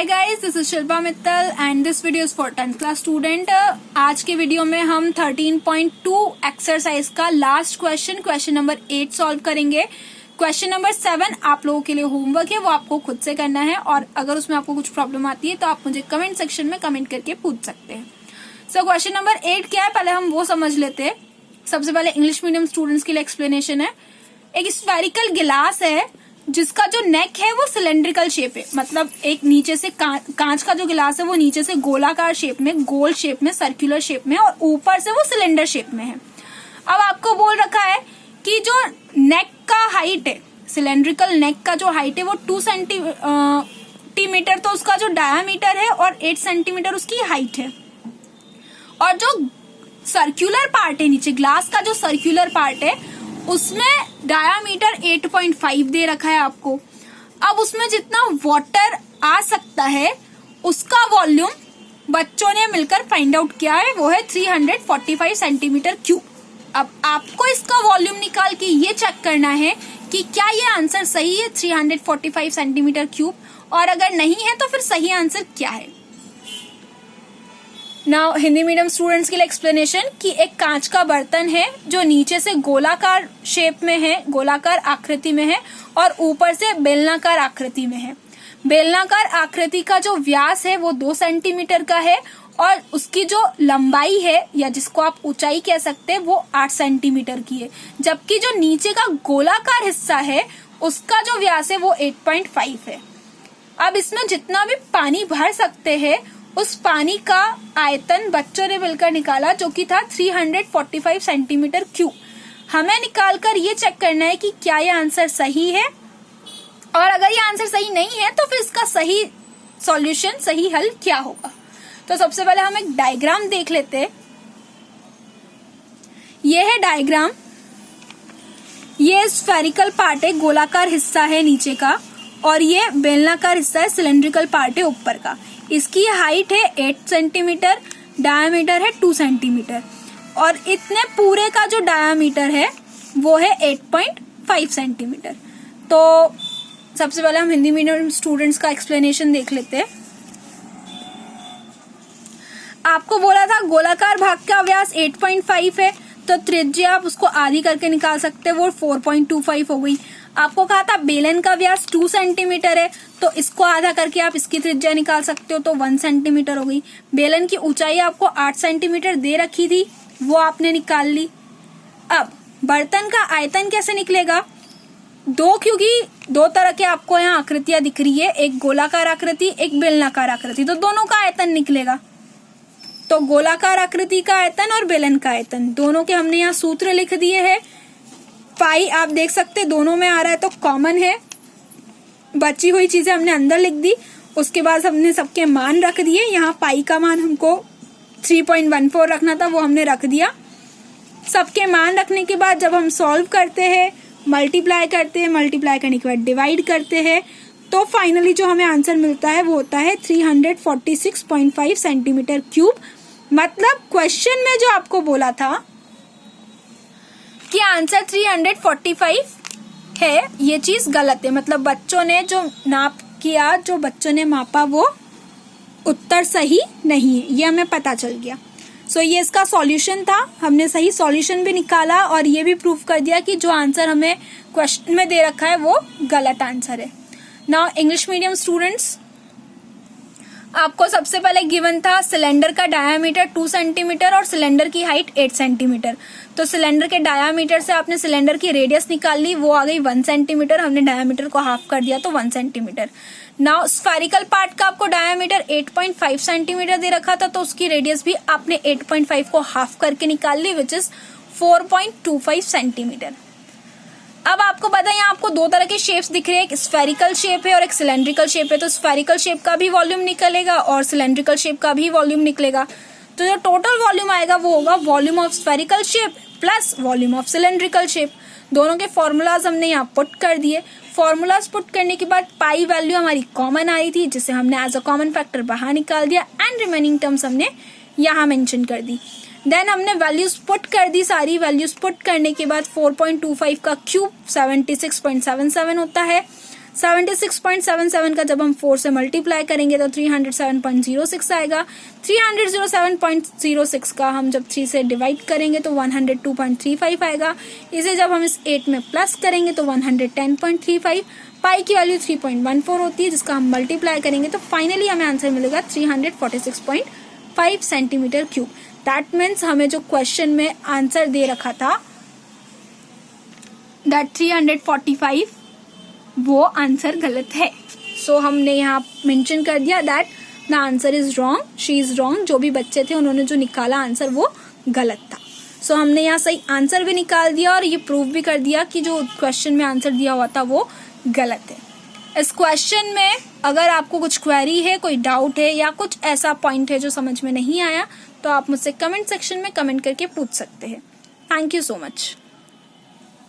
Hi guys, this is Shilpa Mittal and this video is for 10th class student. आज के video में हम 13.2 exercise का लास्ट क्वेश्चन नंबर 8 सॉल्व करेंगे। क्वेश्चन नंबर 7 आप लोगों के लिए होमवर्क है, वो आपको खुद से करना है और अगर उसमें आपको कुछ प्रॉब्लम आती है तो आप मुझे कमेंट सेक्शन में कमेंट करके पूछ सकते हैं। सो क्वेश्चन नंबर 8 क्या है, पहले हम वो समझ लेते हैं। सबसे पहले इंग्लिश मीडियम स्टूडेंट्स के लिए एक्सप्लेनेशन है। एक स्फेरिकल गिलास है जिसका जो नेक है वो सिलेंड्रिकल शेप है, मतलब एक नीचे से कांच का जो गिलास है वो नीचे से गोलाकार शेप में, गोल शेप में, सर्कुलर शेप में और ऊपर से वो सिलेंडर शेप में है। अब आपको बोल रखा है कि जो नेक का हाइट है, सिलेंड्रिकल नेक का जो हाइट है वो 2 सेंटीमीटर तो उसका जो डायामीटर है और 8 सेंटीमीटर उसकी हाइट है। और जो सर्कुलर पार्ट है नीचे ग्लास का जो सर्कुलर पार्ट है उसमें डायामीटर 8.5 दे रखा है आपको। अब उसमें जितना वाटर आ सकता है उसका वॉल्यूम बच्चों ने मिलकर फाइंड आउट किया है, वो है 345 सेंटीमीटर क्यूब। अब आपको इसका वॉल्यूम निकाल के ये चेक करना है कि क्या ये आंसर सही है 345 सेंटीमीटर क्यूब, और अगर नहीं है तो फिर सही आंसर क्या है। नाउ हिंदी मीडियम स्टूडेंट्स के लिए एक्सप्लेनेशन कि एक कांच का बर्तन है जो नीचे से गोलाकार शेप में है, गोलाकार आकृति में है और ऊपर से बेलनाकार आकृति में है। बेलनाकार आकृति का जो व्यास है वो 2 सेंटीमीटर का है और उसकी जो लंबाई है या जिसको आप ऊंचाई कह सकते हैं वो 8 सेंटीमीटर की है, जबकि जो नीचे का गोलाकार हिस्सा है उसका जो व्यास है वो 8.5 है। अब इसमें जितना भी पानी भर सकते हैं उस पानी का आयतन बच्चों ने मिलकर निकाला जो कि था 345 सेंटीमीटर क्यूब। हमें निकालकर ये चेक करना है कि क्या ये आंसर सही है, और अगर ये आंसर सही नहीं है तो फिर इसका सही सॉल्यूशन, सही हल क्या होगा। तो सबसे पहले हम एक डायग्राम देख लेते हैं। ये है डायग्राम। ये स्फेरिकल पार्ट है, गोलाकार हिस्सा है नीचे का, और ये बेलनाकार हिस्सा है, सिलेंड्रिकल पार्ट है ऊपर का। इसकी हाइट है 8 सेंटीमीटर, डायामीटर है 2 सेंटीमीटर और इतने पूरे का जो डायामीटर है वो है 8.5 सेंटीमीटर। तो सबसे पहले हम हिंदी मीडियम स्टूडेंट्स का एक्सप्लेनेशन देख लेते हैं। आपको बोला था गोलाकार भाग का व्यास 8.5 है तो त्रिज्या आप उसको आधी करके निकाल सकते हैं, वो 4.25 हो गई। आपको कहा था बेलन का व्यास 2 सेंटीमीटर है तो इसको आधा करके आप इसकी त्रिज्या निकाल सकते हो, तो 1 सेंटीमीटर हो गई। बेलन की ऊंचाई आपको 8 सेंटीमीटर दे रखी थी, वो आपने निकाल ली। अब बर्तन का आयतन कैसे निकलेगा, क्योंकि 2 तरह के आपको यहाँ आकृतियां दिख रही है, एक गोलाकार आकृति एक बेलनाकार आकृति, तो दोनों का आयतन निकलेगा। तो गोलाकार आकृति का आयतन और बेलन का आयतन दोनों के हमने यहाँ सूत्र लिख दिए हैं। पाई आप देख सकते दोनों में आ रहा है तो कॉमन है, बची हुई चीजें हमने अंदर लिख दी। उसके बाद हमने सबके मान रख दिए। यहाँ पाई का मान हमको 3.14 रखना था, वो हमने रख दिया। सबके मान रखने के बाद जब हम सॉल्व करते हैं, मल्टीप्लाई करते हैं, मल्टीप्लाई करने के बाद डिवाइड करते हैं, तो फाइनली जो हमें आंसर मिलता है वो होता है 346.5 सेंटीमीटर क्यूब। मतलब क्वेश्चन में जो आपको बोला था कि आंसर 345 है, ये चीज गलत है। मतलब बच्चों ने जो नाप किया, जो बच्चों ने मापा, वो उत्तर सही नहीं है, ये हमें पता चल गया। सो ये इसका सॉल्यूशन था। हमने सही सॉल्यूशन भी निकाला और ये भी प्रूफ कर दिया कि जो आंसर हमें क्वेश्चन में दे रखा है वो गलत आंसर है। नाउ इंग्लिश मीडियम स्टूडेंट्स, आपको सबसे पहले गिवन था सिलेंडर का डायामीटर 2 सेंटीमीटर और सिलेंडर की हाइट 8 सेंटीमीटर। तो सिलेंडर के डायामीटर से आपने सिलेंडर की रेडियस निकाल ली, वो आ गई 1 सेंटीमीटर। हमने डायामीटर को हाफ कर दिया तो 1 सेंटीमीटर। नाउ स्फेरिकल पार्ट का आपको डायामीटर 8.5 सेंटीमीटर दे रखा था तो उसकी रेडियस भी आपने 8.5 को हाफ करके निकाल ली, विच इज 4.25 सेंटीमीटर। अब आपको पता है यहाँ आपको 2 तरह के शेप्स दिख रहे हैं, एक स्फेरिकल शेप है और एक सिलेंड्रिकल शेप है। तो स्फेरिकल शेप का भी वॉल्यूम निकलेगा और सिलेंड्रिकल शेप का भी वॉल्यूम निकलेगा। तो जो टोटल वॉल्यूम आएगा वो होगा volume of spherical shape plus volume of cylindrical shape. दोनों के फॉर्मूलाज हमने यहाँ पुट कर दिए। फॉर्मूलाज पुट करने के बाद पाई वैल्यू हमारी कॉमन आई थी जिसे हमने एज अ कॉमन फैक्टर बाहर निकाल दिया एंड रिमेनिंग टर्म्स हमने यहाँ मेंशन कर दी। देन हमने वैल्यूज पुट कर दी, सारी वैल्यूज पुट करने के बाद 4.25 का क्यूब 76.77 होता है। 76.77 का जब हम 4 से मल्टीप्लाई करेंगे तो 307.06 आएगा। 307.06 का हम जब 3 से डिवाइड करेंगे तो 102.35 आएगा। इसे जब हम इस 8 में प्लस करेंगे तो 110.35। पाई की वैल्यू 3.14 होती है, जिसका हम मल्टीप्लाई करेंगे तो फाइनली हमें आंसर मिलेगा 346.5 सेंटीमीटर क्यूब। दैट मीन्स हमें जो क्वेश्चन में आंसर दे रखा था दैट 345, वो आंसर गलत है। सो हमने यहाँ मेंशन कर दिया that the answer is wrong, she is wrong. जो भी बच्चे थे उन्होंने जो निकाला आंसर वो गलत था। सो हमने यहाँ सही आंसर भी निकाल दिया और ये प्रूव भी कर दिया कि जो क्वेश्चन में आंसर दिया हुआ था वो गलत है। इस क्वेश्चन में अगर आपको कुछ क्वेरी है, कोई डाउट है या कुछ ऐसा पॉइंट है जो समझ में नहीं आया तो आप मुझसे कमेंट सेक्शन में कमेंट करके पूछ सकते हैं। Thank you so much.